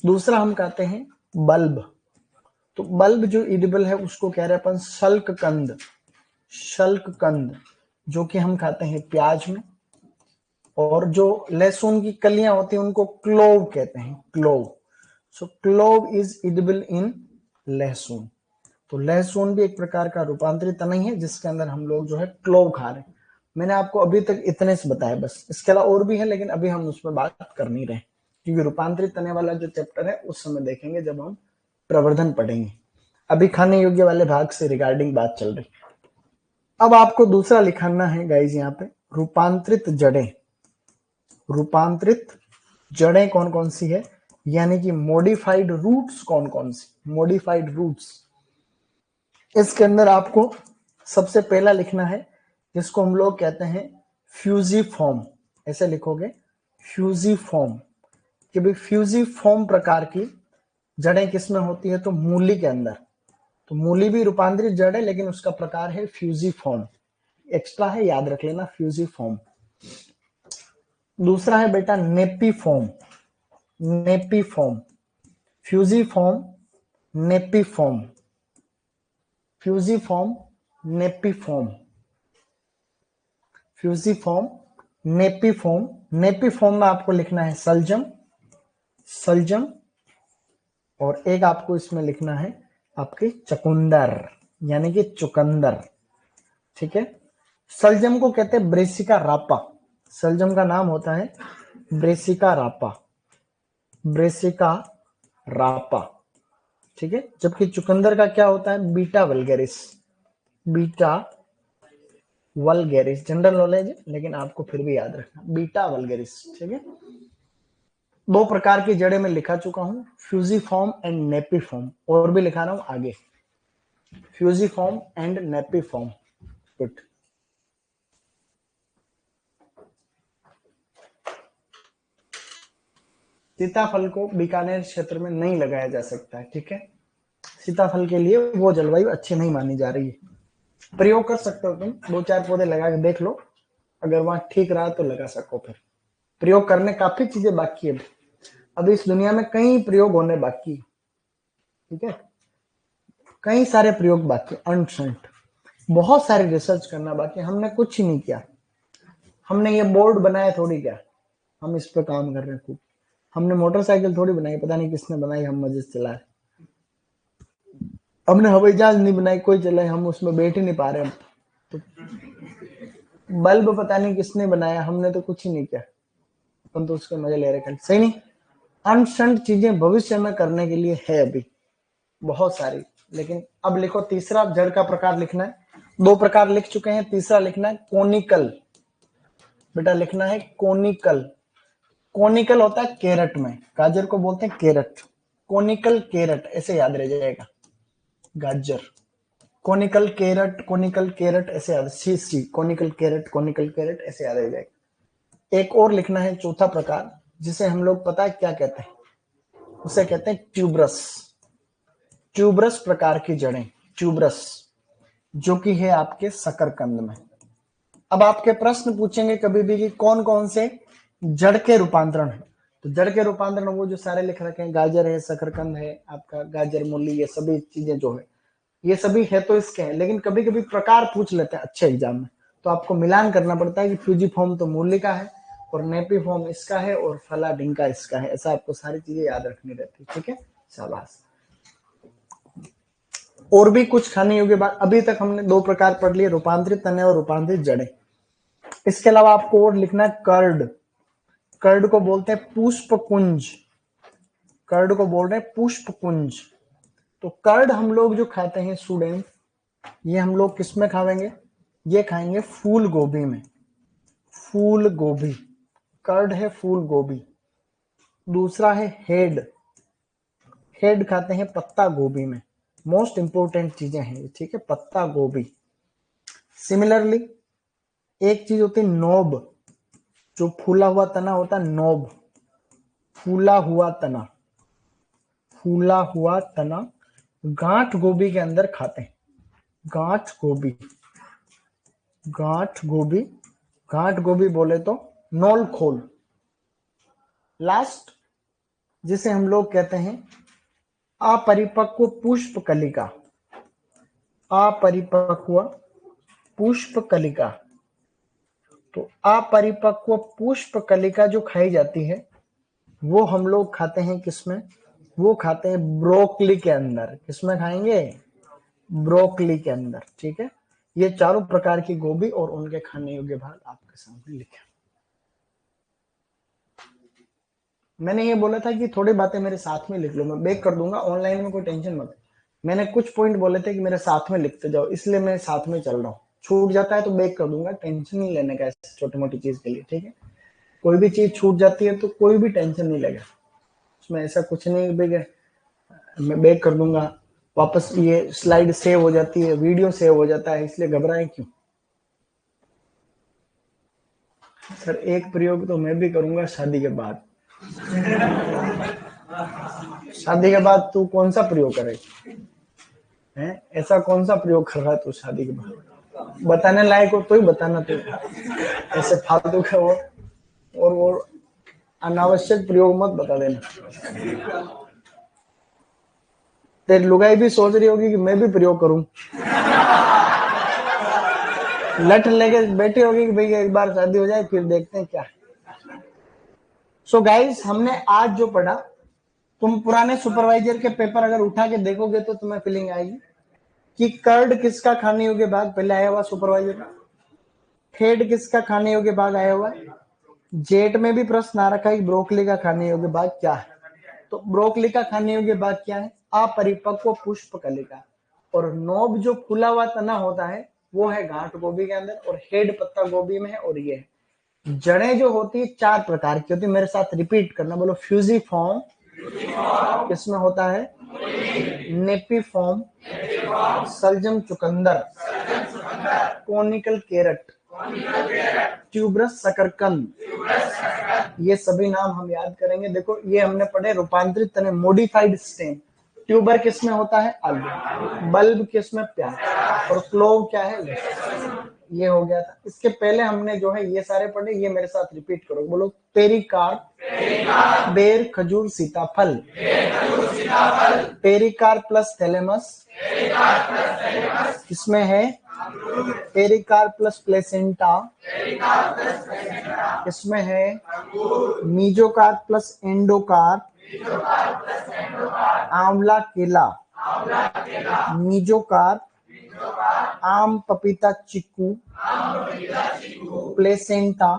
दूसरा हम कहते हैं बल्ब, तो बल्ब जो इडिबल है उसको कह रहे हैं अपन शल्क कंद, शल्क कंद, जो कि हम खाते हैं प्याज में। और जो लहसुन की कलियां होती हैं उनको क्लोव कहते हैं, clove. So clove is edible in lahsun, तो लहसुन भी एक प्रकार का रूपांतरित तना ही है, जिसके अंदर हम लोग जो है क्लोव खा रहे हैं। मैंने आपको अभी तक इतने से बताया बस, इसके अलावा और भी है, लेकिन अभी हम उसमें बात कर नहीं रहे, क्योंकि रूपांतरित तने वाला जो चैप्टर है उस समय देखेंगे जब हम प्रवर्धन पढ़ेंगे। अभी खाने योग्य वाले भाग से रिगार्डिंग बात चल रही। अब आपको दूसरा लिखाना है गाइज यहाँ पे, रूपांतरित जड़ें। रूपांतरित जड़ें कौन कौन सी है, यानी कि मॉडिफाइड रूट्स कौन कौन सी, मॉडिफाइड रूट्स। इसके अंदर आपको सबसे पहला लिखना है, जिसको हम लोग कहते हैं फ्यूजिफॉर्म, ऐसे लिखोगे फ्यूजिफॉर्म, कि भाई फ्यूजिफॉर्म प्रकार की जड़ें किसमें होती है, तो मूली के अंदर। तो मूली भी रूपांतरित जड़ है, लेकिन उसका प्रकार है फ्यूजिफॉर्म, एक्स्ट्रा है, याद रख लेना, फ्यूजिफॉर्म। दूसरा है बेटा napiform, napiform, fusiform, napiform, fusiform, napiform, fusiform, napiform. Napiform में आपको लिखना है सल्जम, सल्जम, और एक आपको इसमें लिखना है आपके चकुंदर, यानी कि चुकंदर, ठीक है। सल्जम को कहते हैं ब्रेसिका रापा, सल्जम का नाम होता है ब्रेसिका रापा, ब्रेसिका रापा, ठीक है। जबकि चुकंदर का क्या होता है, beta vulgaris, beta vulgaris, general knowledge है लेकिन आपको फिर भी याद रखना, बीटा वल्गेरिस, ठीक है। दो प्रकार की जड़ें मैं लिखा चुका हूं, फ्यूजिफॉर्म एंड नेपीफॉर्म, और भी लिखा रहा हूं आगे, फ्यूजिफॉर्म एंड नेपीफॉर्म। गुड। सीताफल को बीकानेर क्षेत्र में नहीं लगाया जा सकता है, ठीक है। सीताफल के लिए वो जलवायु अच्छी नहीं मानी जा रही है। प्रयोग कर सकते हो तुम, दो चार पौधे लगा के देख लो, अगर वहां ठीक रहा तो लगा सको। फिर प्रयोग करने काफी चीजें बाकी है अभी इस दुनिया में, कई प्रयोग होने बाकी है, ठीक है, कई सारे प्रयोग बाकी, अनशंट बहुत सारे रिसर्च करना बाकी। हमने कुछ ही नहीं किया, हमने ये बोर्ड बनाया थोड़ी, क्या हम इस पे काम कर रहे हैं खूब। हमने मोटरसाइकिल थोड़ी बनाई, पता नहीं किसने बनाई, हम मजे से चला रहे। हमने हवाई जहाज नहीं बनाई, कोई चलाए, हम उसमें बैठ ही नहीं पा रहे। तो बल्ब पता नहीं किसने बनाया, हमने तो कुछ ही नहीं किया, हम तो उसके मजे ले रहे, सही नहीं। अनशंट चीजें भविष्य में करने के लिए है अभी बहुत सारी। लेकिन अब लिखो, तीसरा जड़ का प्रकार लिखना है, दो प्रकार लिख चुके हैं, तीसरा लिखना है कोनिकल, बेटा लिखना है कोनिकल। कोनिकल होता है कैरट में, गाजर को बोलते हैं कैरट, कोनिकल कैरट ऐसे याद रह जाएगा, गाजर, कोनिकल कैरट, कोनिकल कैरट ऐसे याद, सी सी, कोनिकल कैरट, कोनिकल कैरट ऐसे याद रह जाएगा। एक और लिखना है चौथा प्रकार, जिसे हम लोग पता है क्या कहते हैं, उसे कहते हैं ट्यूबरस, ट्यूबरस प्रकार की जड़ें, ट्यूबरस, जो कि है आपके शकरकंद में। अब आपके प्रश्न पूछेंगे कभी भी कि कौन कौन से जड़ के रूपांतरण है, तो जड़ के रूपांतरण वो जो सारे लिख रखे हैं, गाजर है, शकरकंद है, आपका गाजर मूली, ये सभी चीजें जो है ये सभी है तो इसके हैं, लेकिन कभी कभी प्रकार पूछ लेते हैं अच्छे एग्जाम में, तो आपको मिलान करना पड़ता है कि फ्यूजिफॉर्म तो मूली का है और नेपिफॉर्म इसका है और फलाडिंका इसका है, ऐसा आपको सारी चीजें याद रखनी रहती है। ठीक है, शाबाश। और भी कुछ खाने योग्य बात, अभी तक हमने दो प्रकार पढ़ लिए, रूपांतरित तने और रूपांतरित जड़ें। इसके अलावा आपको और लिखना है कर्ड। कर्ड को बोलते हैं पुष्पकुंज, कर्ड को बोल रहे हैं पुष्पकुंज। तो कर्ड हम लोग जो खाते हैं स्टूडेंट, ये हम लोग किस में खाएंगे, ये खाएंगे फूल गोभी में, फूल गोभी, कर्ड है फूल गोभी। दूसरा है हेड, हेड खाते हैं पत्ता गोभी में, मोस्ट इंपोर्टेंट चीजें हैं, ठीक है, पत्ता गोभी। सिमिलरली एक चीज होती है नोब, जो फूला हुआ तना होता है, नोब, फूला हुआ तना, फूला हुआ तना गांठ गोभी के अंदर खाते हैं, गांठ गोभी, गांठ गोभी, गांठ गोभी बोले तो नोल खोल। लास्ट जिसे हम लोग कहते हैं अपरिपक्व पुष्प कलिका, अपरिपक्व पुष्प कलिका। तो अपरिपक्व पुष्प कलिका जो खाई जाती है वो हम लोग खाते हैं किसमें, वो खाते हैं ब्रोकली के अंदर, किसमें खाएंगे, ब्रोकली के अंदर। ठीक है, ये चारों प्रकार की गोभी और उनके खाने योग्य भाग आपके सामने लिखे। मैंने ये बोला था कि थोड़ी बातें मेरे साथ में लिख लो, मैं बैक कर दूंगा ऑनलाइन में, कोई टेंशन मत। मैंने कुछ पॉइंट बोले थे कि मेरे साथ में लिखते जाओ, इसलिए मैं साथ में चल रहा हूँ, छूट जाता है तो बैक कर दूंगा, टेंशन नहीं लेने का छोटी मोटी चीज के लिए। ठीक है, कोई भी चीज छूट जाती है तो कोई भी टेंशन नहीं लगेगा, उसमें ऐसा कुछ नहीं बैक, मैं बैक कर दूंगा, वापस ये स्लाइड सेव हो जाती है, वीडियो सेव हो जाता है, इसलिए घबराएं क्यों। सर एक प्रयोग तो मैं भी करूंगा शादी के बाद। शादी के बाद तू कौन सा प्रयोग करेगा, है ऐसा कौन सा प्रयोग कर रहा है तू शादी के बाद, बताने लायक हो तो ही बताना, तू ऐसे फालतू का वो अनावश्यक प्रयोग मत बता देना। तेरी लुगाई भी सोच रही होगी कि मैं भी प्रयोग करूं, लठ लेके बैठी होगी कि भाई एक बार शादी हो जाए फिर देखते हैं क्या। सो गाइस, हमने आज जो पढ़ा, तुम पुराने सुपरवाइजर के पेपर अगर उठा के देखोगे तो तुम्हें फीलिंग आएगी कि कर्ड किसका खाने योग्य भाग पहले आया हुआ सुपरवाइजर का, हेड किसका खाने योग्य भाग आया हुआ है, जेट में भी प्रश्न आ रखा है कि ब्रोकली का खाने योग्य भाग क्या है। तो ब्रोकली का खाने योग्य भाग क्या है, अपरिपक्व पुष्प कलिका, और नोब जो फूला हुआ तना होता है वो है गांठ गोभी के अंदर, और हेड पत्ता गोभी में है, और ये है। जड़ें जो होती है चार प्रकार की होती है, मेरे साथ रिपीट करना, बोलो फ्यूजिफॉर्म, किसमें होता है, नेपिफॉर्म, सलजम चुकंदर, कोनिकल केरट, ट्यूबरस शकरकंद, ये सभी नाम हम याद करेंगे। देखो ये हमने पढ़े रूपांतरित तने, मॉडिफाइड स्टेम, ट्यूबर किसमें होता है, आलू, बल्ब किसमें, प्याज, और क्लोव क्या है, ये हो गया था। इसके पहले हमने जो है ये सारे पढ़े, ये मेरे साथ रिपीट करो, बोलो पेरिकार्प, बेर खजूर सीताफल, पेरिकार्प प्लस थैलेमस, इसमें है पेरिकार्प प्लस प्लेसेंटा, इसमें है मीजोकार्प प्लस एंडोकार्प, आंवला केला, मीजोकार्प, आम पपीता चीकू, प्लेसेंटा,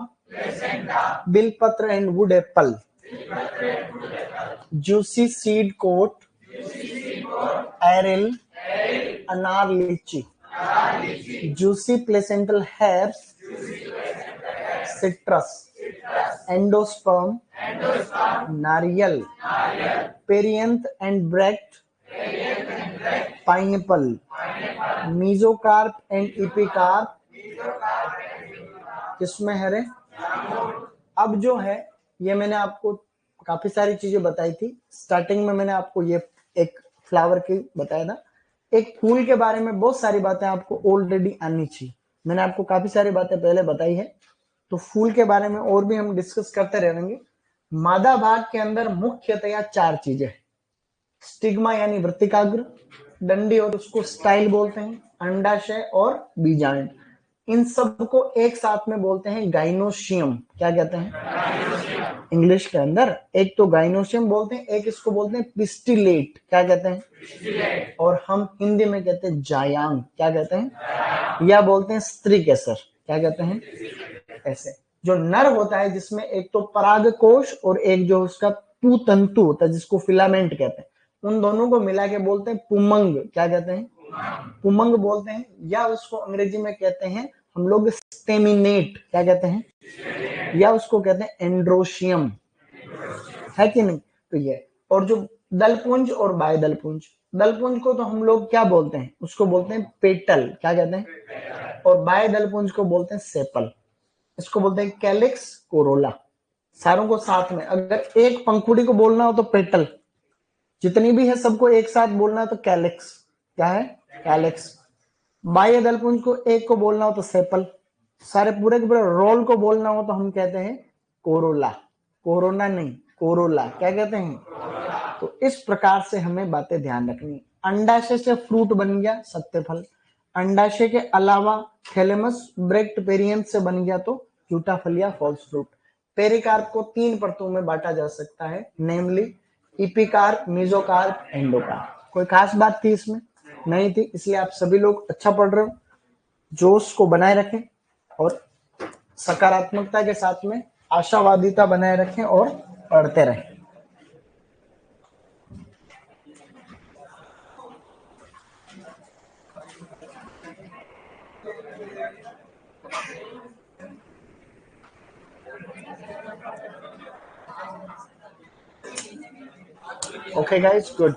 बिलपत्र and wood apple, juicy seed coat, aril, अनार लीची, juicy placental hairs, citrus, endosperm, नारियल, perianth and bract, pineapple, mesocarp and epicarp, किसमें है रे। अब जो है ये मैंने आपको काफी सारी चीजें बताई थी, स्टार्टिंग में मैंने आपको ये एक फ्लावर की बताया था। एक फूल के बारे में बहुत सारी बातें आपको ऑलरेडी आनी चाहिए, मैंने आपको काफी सारी बातें पहले बताई है, तो फूल के बारे में और भी हम डिस्कस करते रहेंगे। मादा भाग के अंदर मुख्यतया 4 चीजें, स्टिग्मा यानी वृत्तिकाग्र, डंडी और उसको स्टाइल बोलते हैं, अंडाशय और बीजांड, इन सब को एक साथ में बोलते हैं गाइनोशियम। क्या कहते हैं इंग्लिश के अंदर? एक तो गाइनोशियम बोलते हैं, एक इसको बोलते हैं पिस्टिलेट। क्या कहते हैं? और हम हिंदी में कहते हैं जायांग। क्या कहते हैं? या बोलते हैं स्त्री केसर। क्या कहते हैं? ऐसे जो नर होता है जिसमें एक तो पराग कोश और एक जो उसका पुतंतु होता है जिसको फिलामेंट कहते हैं, उन दोनों को मिला के बोलते हैं पुमंग। क्या कहते हैं? पुमंग बोलते हैं, या उसको अंग्रेजी में कहते हैं हम लोग स्टेमिनेट। क्या कहते हैं? या उसको कहते हैं एंड्रोशियम, है कि नहीं? तो ये, और जो दलपुंज और बायदलपुंज, दलपुंज को तो हम लोग क्या बोलते हैं? उसको बोलते हैं पेटल। क्या कहते हैं? और बायदलपुंज को बोलते हैं सेपल, इसको बोलते हैं कैलिक्स कोरोला। सारों को साथ में, अगर एक पंखुड़ी को बोलना हो तो पेटल, जितनी भी है सबको एक साथ बोलना है तो कैलिक्स। क्या है? कैलिक्स। बाह्य दलपुंज को एक को बोलना हो तो सेपल, सारे पूरे के पूरे रोल को बोलना हो तो हम कहते हैं कोरोला। कोरोना नहीं, कोरोला। क्या कहते हैं? तो इस प्रकार से हमें बातें ध्यान रखनी। अंडाशय से फ्रूट बन गया सत्य फल, अंडाशय के अलावा थैलेमस ब्रेक्ट पेरियंस से बन गया तो क्यूटाफल या फॉल्स फ्रूट। पेरिकार्प को 3 परतों में बांटा जा सकता है, नेमली इपिकार्प, मेसोकार्प, एंडोकार्प। कोई खास बात थी इसमें? नहीं थी, इसलिए आप सभी लोग अच्छा पढ़ रहे हो। जोश को बनाए रखें और सकारात्मकता के साथ में आशावादिता बनाए रखें और पढ़ते रहें। Okay guys, good.